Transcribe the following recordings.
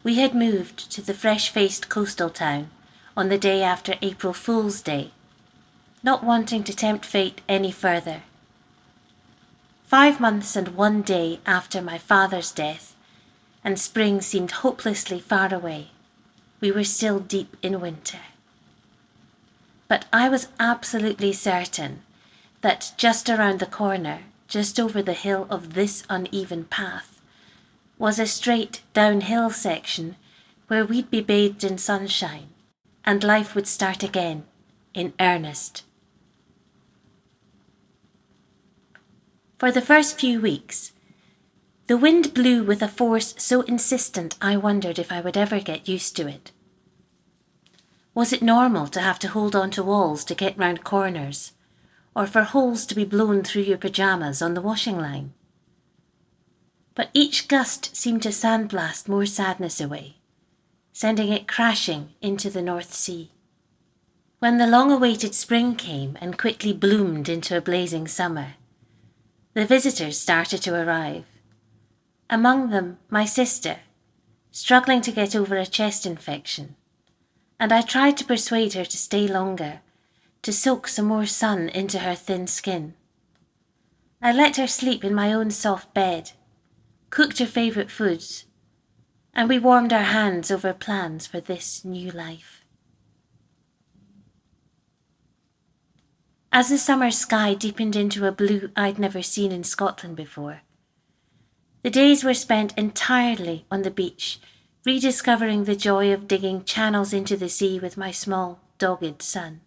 We had moved to the fresh-faced coastal town on the day after April Fool's Day, not wanting to tempt fate any further. 5 months and 1 day after my father's death, and spring seemed hopelessly far away, we were still deep in winter. But I was absolutely certain that just around the corner, just over the hill of this uneven path, was a straight downhill section where we'd be bathed in sunshine and life would start again in earnest. For the first few weeks, the wind blew with a force so insistent I wondered if I would ever get used to it. Was it normal to have to hold on to walls to get round corners, or for holes to be blown through your pyjamas on the washing line? But each gust seemed to sandblast more sadness away, sending it crashing into the North Sea. When the long-awaited spring came and quickly bloomed into a blazing summer, the visitors started to arrive. Among them, my sister, struggling to get over a chest infection, and I tried to persuade her to stay longer, to soak some more sun into her thin skin. I let her sleep in my own soft bed, cooked her favourite foods, and we warmed our hands over plans for this new life. As the summer sky deepened into a blue I'd never seen in Scotland before, the days were spent entirely on the beach, rediscovering the joy of digging channels into the sea with my small, dogged son.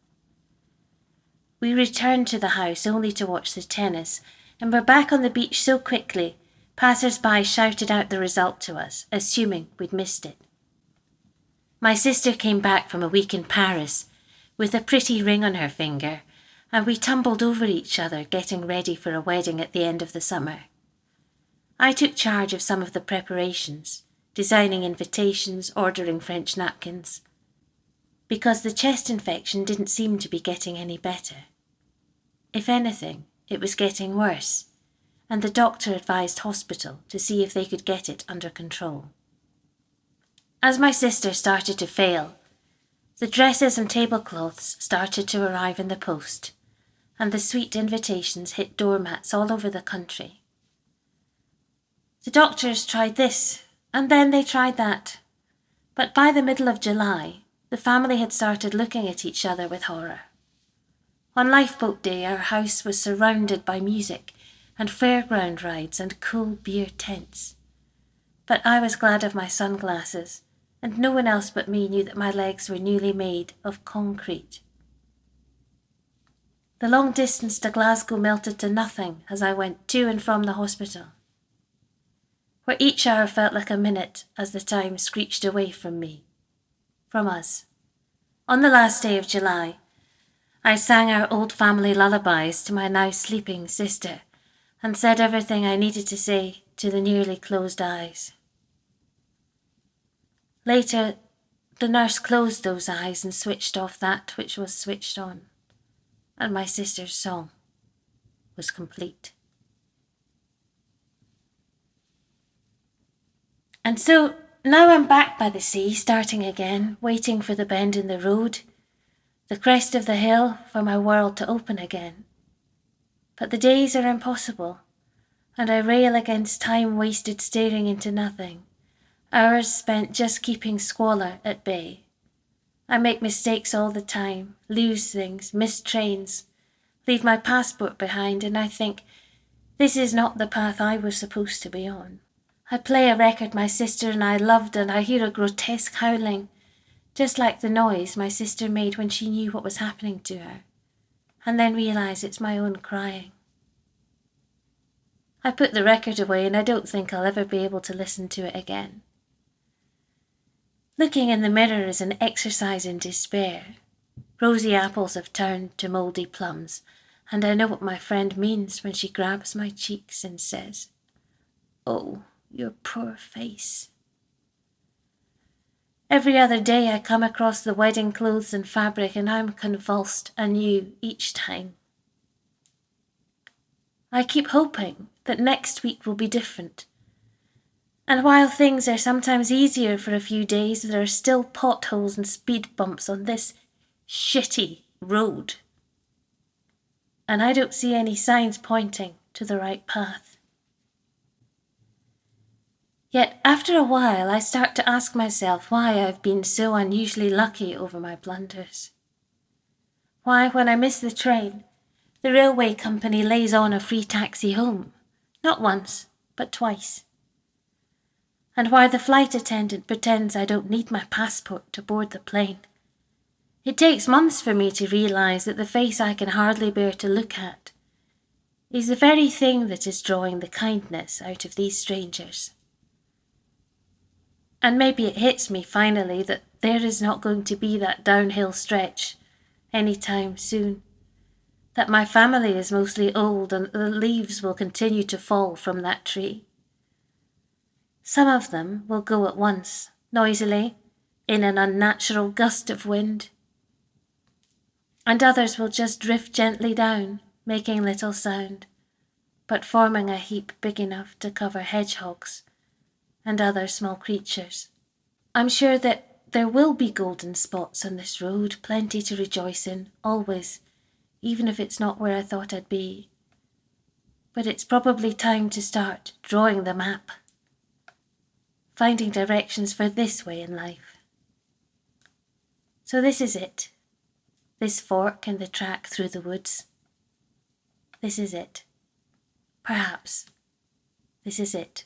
We returned to the house only to watch the tennis, and were back on the beach so quickly, passers-by shouted out the result to us, assuming we'd missed it. My sister came back from a week in Paris with a pretty ring on her finger, and we tumbled over each other getting ready for a wedding at the end of the summer. I took charge of some of the preparations, designing invitations, ordering French napkins, because the chest infection didn't seem to be getting any better. If anything, it was getting worse, and the doctor advised hospital to see if they could get it under control. As my sister started to fail, the dresses and tablecloths started to arrive in the post, and the sweet invitations hit doormats all over the country. The doctors tried this, and then they tried that, but by the middle of July, the family had started looking at each other with horror. On Lifeboat Day, our house was surrounded by music and fairground rides and cool beer tents. But I was glad of my sunglasses, and no one else but me knew that my legs were newly made of concrete. The long distance to Glasgow melted to nothing as I went to and from the hospital, where each hour felt like a minute as the time screeched away from me, from us. On the last day of July, I sang our old family lullabies to my now sleeping sister and said everything I needed to say to the nearly closed eyes. Later, the nurse closed those eyes and switched off that which was switched on, and my sister's song was complete. And so now I'm back by the sea, starting again, waiting for the bend in the road, the crest of the hill, for my world to open again. But the days are impossible, and I rail against time wasted staring into nothing, hours spent just keeping squalor at bay. I make mistakes all the time, lose things, miss trains, leave my passport behind, and I think, this is not the path I was supposed to be on. I play a record my sister and I loved, and I hear a grotesque howling, just like the noise my sister made when she knew what was happening to her, and then realise it's my own crying. I put the record away, and I don't think I'll ever be able to listen to it again. Looking in the mirror is an exercise in despair. Rosy apples have turned to mouldy plums, and I know what my friend means when she grabs my cheeks and says, "Oh, your poor face." Every other day I come across the wedding clothes and fabric, and I'm convulsed anew each time. I keep hoping that next week will be different, And while things are sometimes easier for a few days, there are still potholes and speed bumps on this shitty road. And I don't see any signs pointing to the right path. Yet after a while I start to ask myself why I've been so unusually lucky over my blunders. Why, when I miss the train, the railway company lays on a free taxi home, not once, but twice. And why the flight attendant pretends I don't need my passport to board the plane. It takes months for me to realise that the face I can hardly bear to look at is the very thing that is drawing the kindness out of these strangers. And maybe it hits me finally that there is not going to be that downhill stretch any time soon, that my family is mostly old and the leaves will continue to fall from that tree. Some of them will go at once, noisily, in an unnatural gust of wind, and others will just drift gently down, making little sound, but forming a heap big enough to cover hedgehogs and other small creatures. I'm sure that there will be golden spots on this road, plenty to rejoice in, always, even if it's not where I thought I'd be. But it's probably time to start drawing the map, finding directions for this way in life. So this is it, this fork in the track through the woods. This is it. Perhaps this is it.